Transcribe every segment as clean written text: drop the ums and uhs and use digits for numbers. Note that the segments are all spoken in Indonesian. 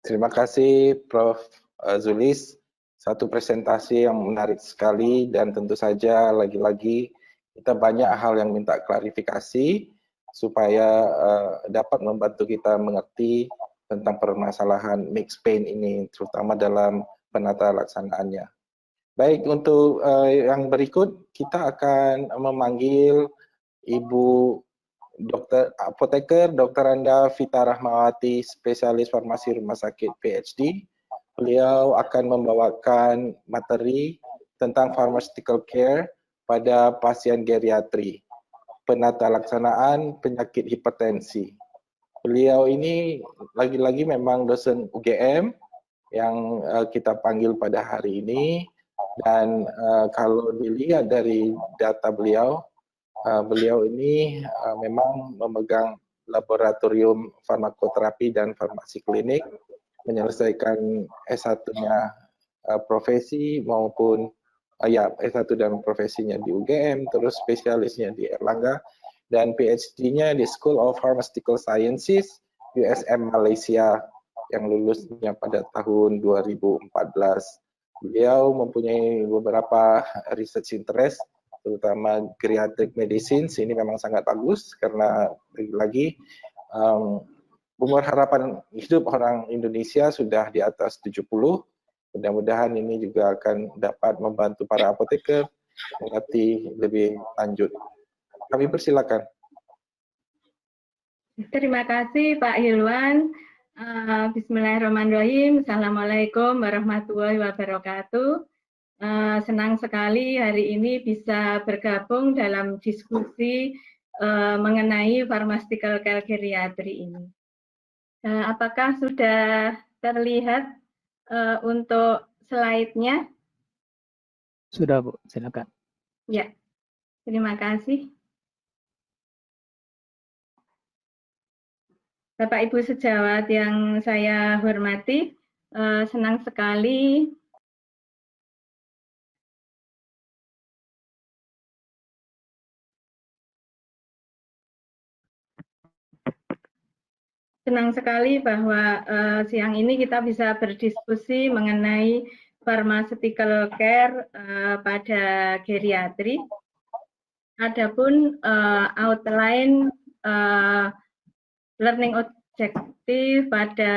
Terima kasih Prof. Zulis. Satu presentasi yang menarik sekali dan tentu saja lagi-lagi kita banyak hal yang minta klarifikasi supaya dapat membantu kita mengerti tentang permasalahan mixed pain ini, terutama dalam penata laksanaannya. Baik, untuk yang berikut kita akan memanggil Ibu Dokter Apoteker Dr. Anda Vita Rahmawati, spesialis farmasi rumah sakit PhD. Beliau akan membawakan materi tentang pharmaceutical care pada pasien geriatri, penata laksanaan penyakit hipertensi. Beliau ini lagi-lagi memang dosen UGM yang kita panggil pada hari ini, dan kalau dilihat dari data beliau, beliau ini memang memegang laboratorium farmakoterapi dan farmasi klinik, menyelesaikan S1-nya profesi maupun S1 dan profesinya di UGM, terus spesialisnya di Erlangga, dan PhD-nya di School of Pharmaceutical Sciences USM Malaysia yang lulusnya pada tahun 2014. Beliau mempunyai beberapa research interest, terutama geriatric medicine. Ini memang sangat bagus karena lagi-lagi umur harapan hidup orang Indonesia sudah di atas 70. Mudah-mudahan ini juga akan dapat membantu para apoteker mengerti lebih lanjut. Kami persilakan. Terima kasih Pak Hilwan. Bismillahirrahmanirrahim. Assalamualaikum warahmatullahi wabarakatuh. Senang sekali hari ini bisa bergabung dalam diskusi mengenai pharmaceutical care geriatri ini. Apakah sudah terlihat untuk slide-nya? Sudah, Bu. Silakan. Ya, terima kasih. Bapak Ibu sejawat yang saya hormati, senang sekali bahwa siang ini kita bisa berdiskusi mengenai pharmaceutical care pada geriatri. Adapun outline learning objektif pada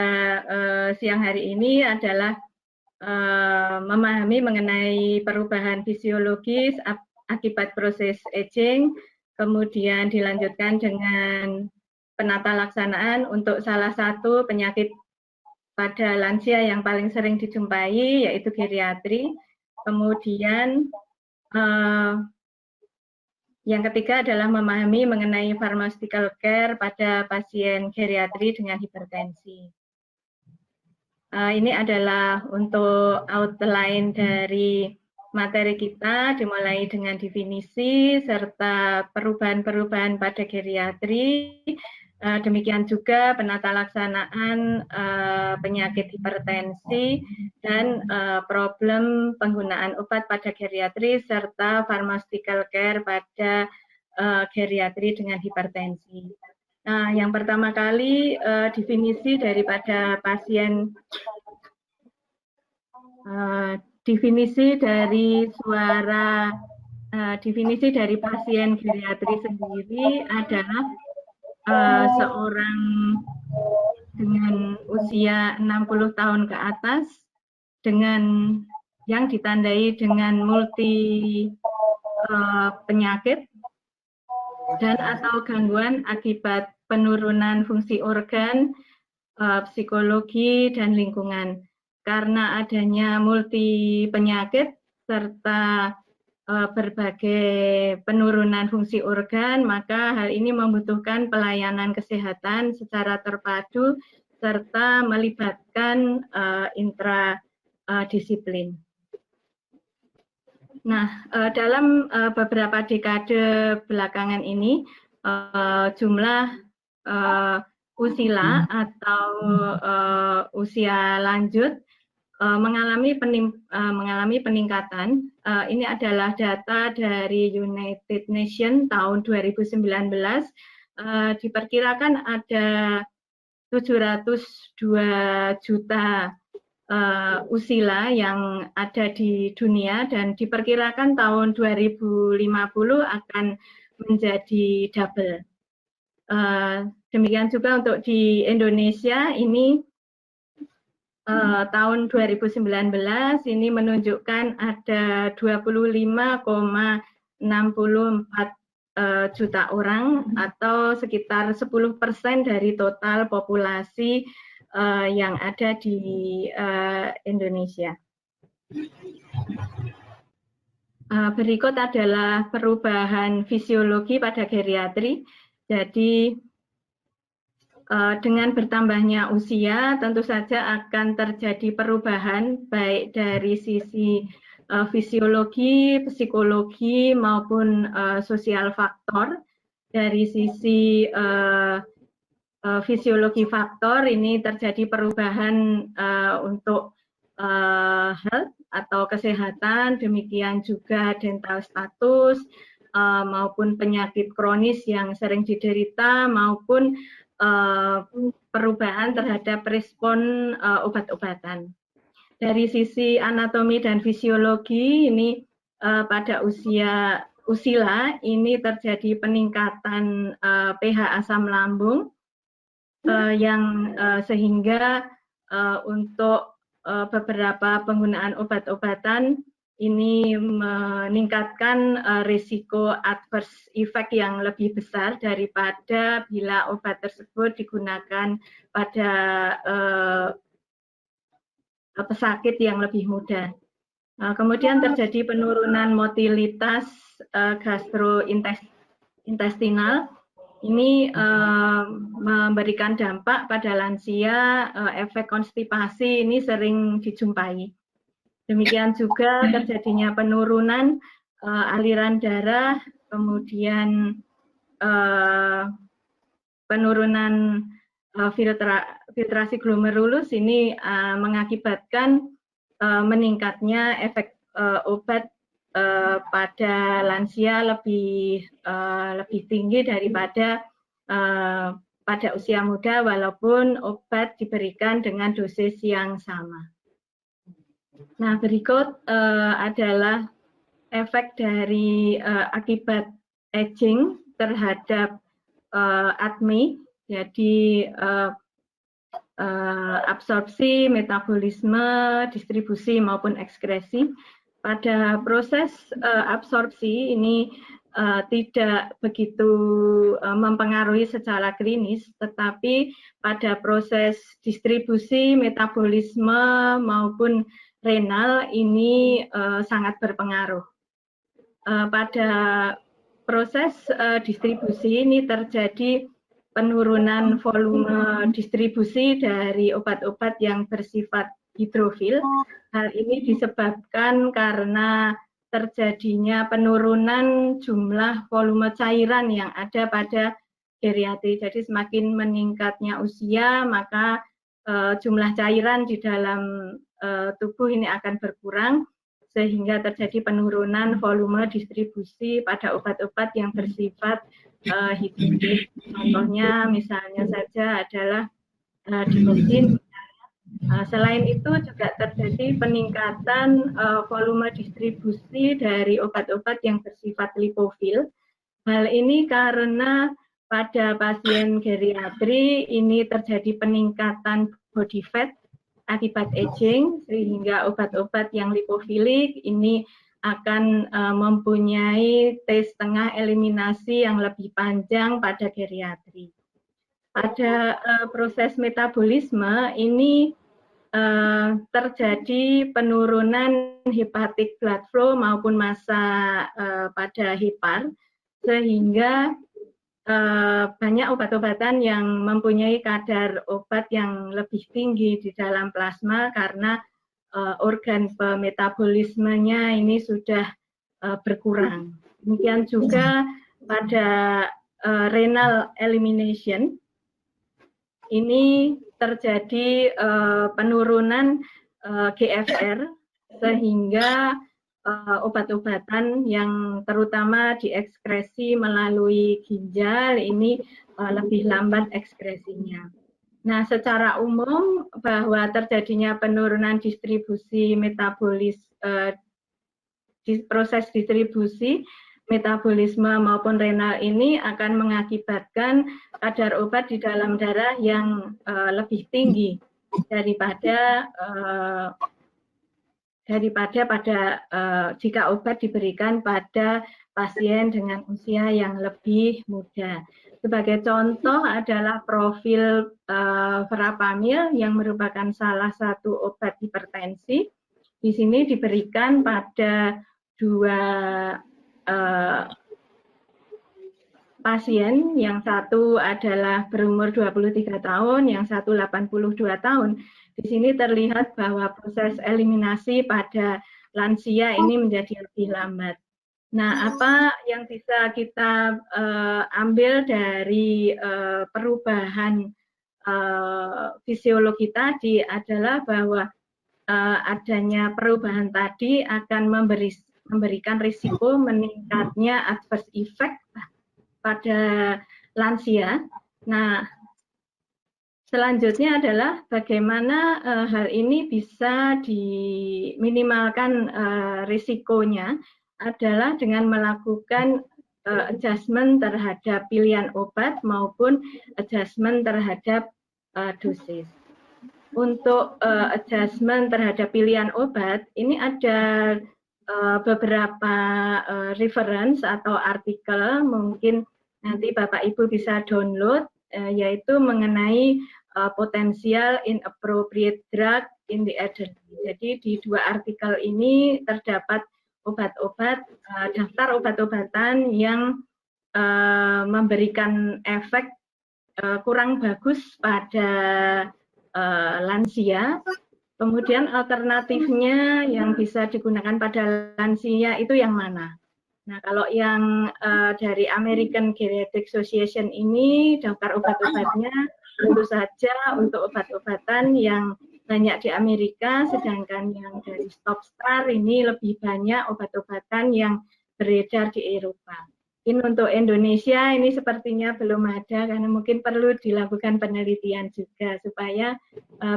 siang hari ini adalah memahami mengenai perubahan fisiologis akibat proses aging, kemudian dilanjutkan dengan penata laksanaan untuk salah satu penyakit pada lansia yang paling sering dijumpai, yaitu geriatri. Kemudian yang ketiga adalah memahami mengenai pharmaceutical care pada pasien geriatri dengan hipertensi. Ini adalah untuk outline dari materi kita, dimulai dengan definisi serta perubahan-perubahan pada geriatri. Demikian juga penata laksanaan penyakit hipertensi dan problem penggunaan obat pada geriatri serta pharmaceutical care pada geriatri dengan hipertensi. Nah, yang pertama kali definisi daripada pasien, definisi dari pasien geriatri sendiri adalah seorang dengan usia 60 tahun ke atas dengan yang ditandai dengan multi penyakit dan atau gangguan akibat penurunan fungsi organ, psikologi dan lingkungan. Karena adanya multi penyakit serta berbagai penurunan fungsi organ, maka hal ini membutuhkan pelayanan kesehatan secara terpadu serta melibatkan intradisiplin. Nah, dalam beberapa dekade belakangan ini, jumlah usila atau usia lanjut mengalami peningkatan. Ini adalah data dari United Nations tahun 2019. Diperkirakan ada 702 juta usila yang ada di dunia, dan diperkirakan tahun 2050 akan menjadi double. Demikian juga untuk di Indonesia ini tahun 2019 ini menunjukkan ada 25,64 juta orang atau sekitar 10% dari total populasi yang ada di Indonesia. Berikut adalah perubahan fisiologi pada geriatri. Jadi dengan bertambahnya usia tentu saja akan terjadi perubahan baik dari sisi fisiologi, psikologi maupun sosial faktor. Dari sisi fisiologi faktor ini terjadi perubahan untuk health atau kesehatan, demikian juga dental status maupun penyakit kronis yang sering diderita maupun perubahan terhadap respon obat-obatan. Dari sisi anatomi dan fisiologi ini pada usia usila ini terjadi peningkatan pH asam lambung yang sehingga untuk beberapa penggunaan obat-obatan ini meningkatkan risiko adverse effect yang lebih besar daripada bila obat tersebut digunakan pada pesakit yang lebih muda. Kemudian terjadi penurunan motilitas gastrointestinal. Ini memberikan dampak pada lansia, efek konstipasi ini sering dijumpai. Demikian juga terjadinya penurunan aliran darah, kemudian penurunan filtrasi glomerulus ini mengakibatkan meningkatnya efek obat pada lansia lebih tinggi daripada pada usia muda, walaupun obat diberikan dengan dosis yang sama. Nah, berikut adalah efek dari akibat aging terhadap ADME, jadi absorpsi, metabolisme, distribusi maupun ekskresi. Pada proses absorpsi ini tidak begitu mempengaruhi secara klinis, tetapi pada proses distribusi, metabolisme maupun renal ini sangat berpengaruh. Pada proses distribusi ini terjadi penurunan volume distribusi dari obat-obat yang bersifat hidrofil. Hal ini disebabkan karena terjadinya penurunan jumlah volume cairan yang ada pada geriatri. Jadi semakin meningkatnya usia, maka jumlah cairan di dalam tubuh ini akan berkurang, sehingga terjadi penurunan volume distribusi pada obat-obat yang bersifat hidrofil. Contohnya misalnya saja adalah digoxin. Selain itu juga terjadi peningkatan volume distribusi dari obat-obat yang bersifat lipofil. Hal ini karena pada pasien geriatri ini terjadi peningkatan body fat akibat aging, sehingga obat-obat yang lipofilik ini akan mempunyai T-setengah eliminasi yang lebih panjang pada geriatri. Pada proses metabolisme ini terjadi penurunan hepatic blood flow maupun massa pada hepar, sehingga banyak obat-obatan yang mempunyai kadar obat yang lebih tinggi di dalam plasma karena organ metabolismenya ini sudah berkurang. Demikian juga pada renal elimination, ini terjadi penurunan GFR, sehingga obat-obatan yang terutama diekskresi melalui ginjal ini lebih lambat ekskresinya. Nah, secara umum bahwa terjadinya penurunan distribusi metabolis proses distribusi metabolisme maupun renal ini akan mengakibatkan kadar obat di dalam darah yang lebih tinggi daripada jika obat diberikan pada pasien dengan usia yang lebih muda. Sebagai contoh adalah profil verapamil yang merupakan salah satu obat hipertensi. Di sini diberikan pada dua pasien, yang satu adalah berumur 23 tahun, yang satu 82 tahun. Di sini terlihat bahwa proses eliminasi pada lansia ini menjadi lebih lambat. Nah, apa yang bisa kita ambil dari perubahan fisiologi tadi adalah bahwa adanya perubahan tadi akan memberikan risiko meningkatnya adverse effect pada lansia. Nah, selanjutnya adalah bagaimana hal ini bisa diminimalkan risikonya adalah dengan melakukan adjustment terhadap pilihan obat maupun adjustment terhadap dosis. Untuk adjustment terhadap pilihan obat, ini ada beberapa reference atau artikel, mungkin nanti Bapak Ibu bisa download, yaitu mengenai potensial inappropriate drug in the elderly. Jadi di dua artikel ini terdapat obat-obat, daftar obat-obatan yang memberikan efek kurang bagus pada lansia. Kemudian alternatifnya yang bisa digunakan pada lansia itu yang mana? Nah, kalau yang dari American Geriatric Association ini daftar obat-obatnya tentu saja untuk obat-obatan yang banyak di Amerika, sedangkan yang dari Stop Star ini lebih banyak obat-obatan yang beredar di Eropa. Ini untuk Indonesia ini sepertinya belum ada, karena mungkin perlu dilakukan penelitian juga supaya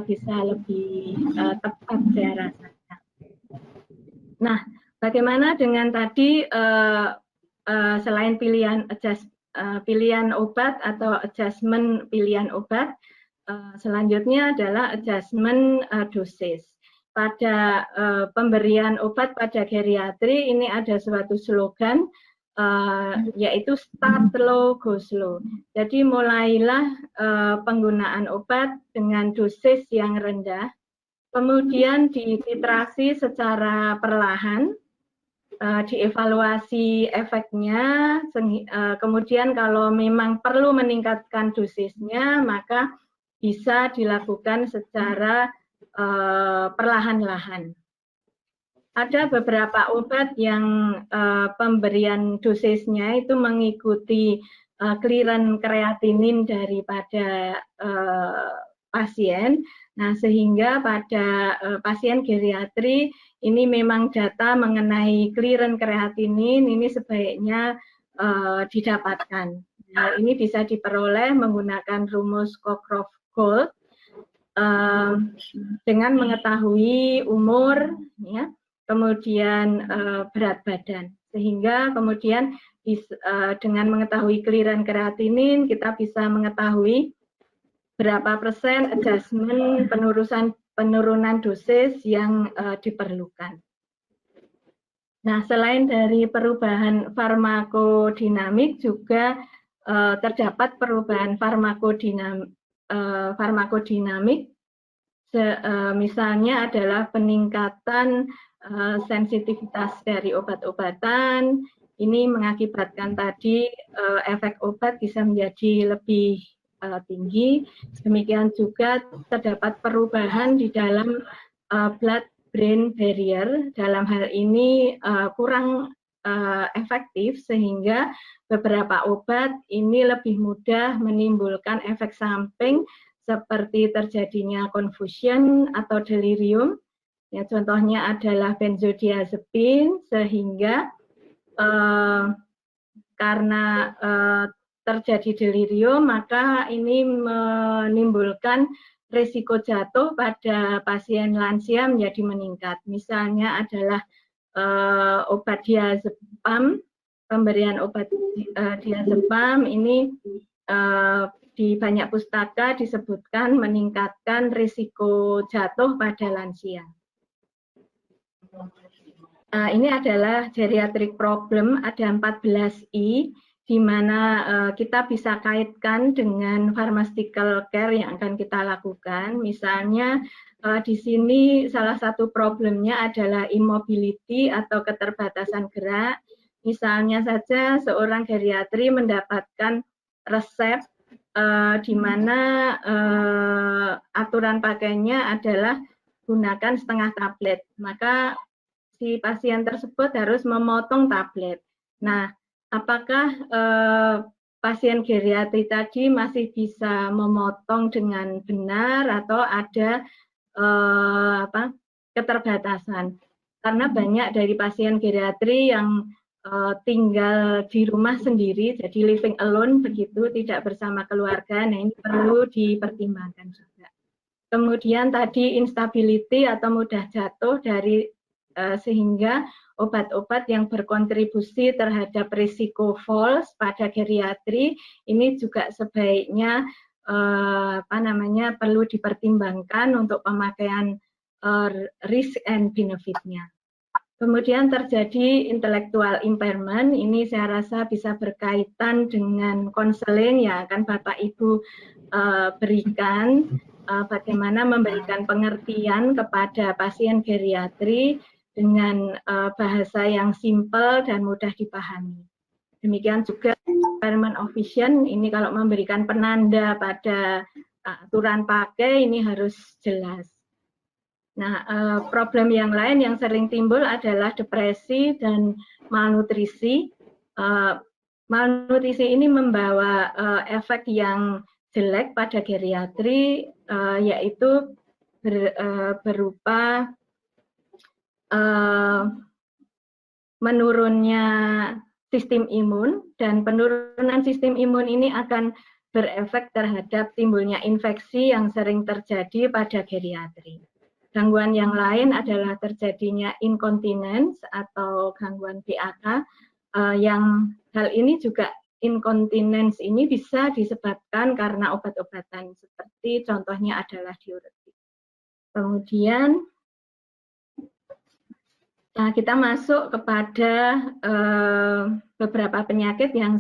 bisa lebih tepat saya rasa. Nah, bagaimana dengan tadi selain pilihan obat atau adjustment pilihan obat, selanjutnya adalah adjustment dosis. Pada pemberian obat pada geriatri ini ada suatu slogan, yaitu start low, go slow. Jadi mulailah penggunaan obat dengan dosis yang rendah, kemudian dititrasi secara perlahan, dievaluasi efeknya, kemudian kalau memang perlu meningkatkan dosisnya, maka bisa dilakukan secara perlahan-lahan. Ada beberapa obat yang pemberian dosisnya itu mengikuti clearance kreatinin daripada pasien. Nah, sehingga pada pasien geriatri ini memang data mengenai clearance kreatinin ini sebaiknya didapatkan. Nah, ini bisa diperoleh menggunakan rumus Cockcroft-Gault dengan mengetahui umur, ya, kemudian berat badan, sehingga kemudian dengan mengetahui clearance kreatinin kita bisa mengetahui berapa persen adjustment penurunan dosis yang diperlukan. Nah, selain dari perubahan farmakodinamik juga terdapat perubahan farmakodinamik, misalnya adalah peningkatan sensitivitas dari obat-obatan. Ini mengakibatkan tadi efek obat bisa menjadi lebih tinggi. Demikian juga terdapat perubahan di dalam blood-brain barrier. Dalam hal ini kurang efektif, sehingga beberapa obat ini lebih mudah menimbulkan efek samping seperti terjadinya confusion atau delirium. Ya, contohnya adalah benzodiazepin, sehingga karena terjadi delirium, maka ini menimbulkan risiko jatuh pada pasien lansia menjadi meningkat. Misalnya adalah obat diazepam, pemberian obat diazepam ini di banyak pustaka disebutkan meningkatkan risiko jatuh pada lansia. Ini adalah geriatric problem, ada 14 I, di mana kita bisa kaitkan dengan pharmaceutical care yang akan kita lakukan. Misalnya di sini salah satu problemnya adalah immobility atau keterbatasan gerak. Misalnya saja seorang geriatri mendapatkan resep di mana aturan pakainya adalah gunakan setengah tablet, maka si pasien tersebut harus memotong tablet. Nah, apakah pasien geriatri tadi masih bisa memotong dengan benar atau ada keterbatasan? Karena banyak dari pasien geriatri yang tinggal di rumah sendiri, jadi living alone begitu, tidak bersama keluarga. Nah, ini perlu dipertimbangkan juga. Kemudian tadi instability atau mudah jatuh dari sehingga obat-obat yang berkontribusi terhadap risiko falls pada geriatri ini juga sebaiknya perlu dipertimbangkan untuk pemakaian risk and benefit-nya. Kemudian terjadi intellectual impairment, ini saya rasa bisa berkaitan dengan konseling yang akan Bapak Ibu berikan, bagaimana memberikan pengertian kepada pasien geriatri dengan bahasa yang simpel dan mudah dipahami. Demikian juga impairment of vision, ini kalau memberikan penanda pada aturan pakai ini harus jelas. Nah, problem yang lain yang sering timbul adalah depresi dan malnutrisi. Malnutrisi ini membawa efek yang jelek pada geriatri, yaitu berupa menurunnya sistem imun, dan penurunan sistem imun ini akan berefek terhadap timbulnya infeksi yang sering terjadi pada geriatri. Gangguan yang lain adalah terjadinya incontinence atau gangguan BAK, yang hal ini juga incontinence ini bisa disebabkan karena obat-obatan seperti contohnya adalah diuretik. Kemudian kita masuk kepada beberapa penyakit yang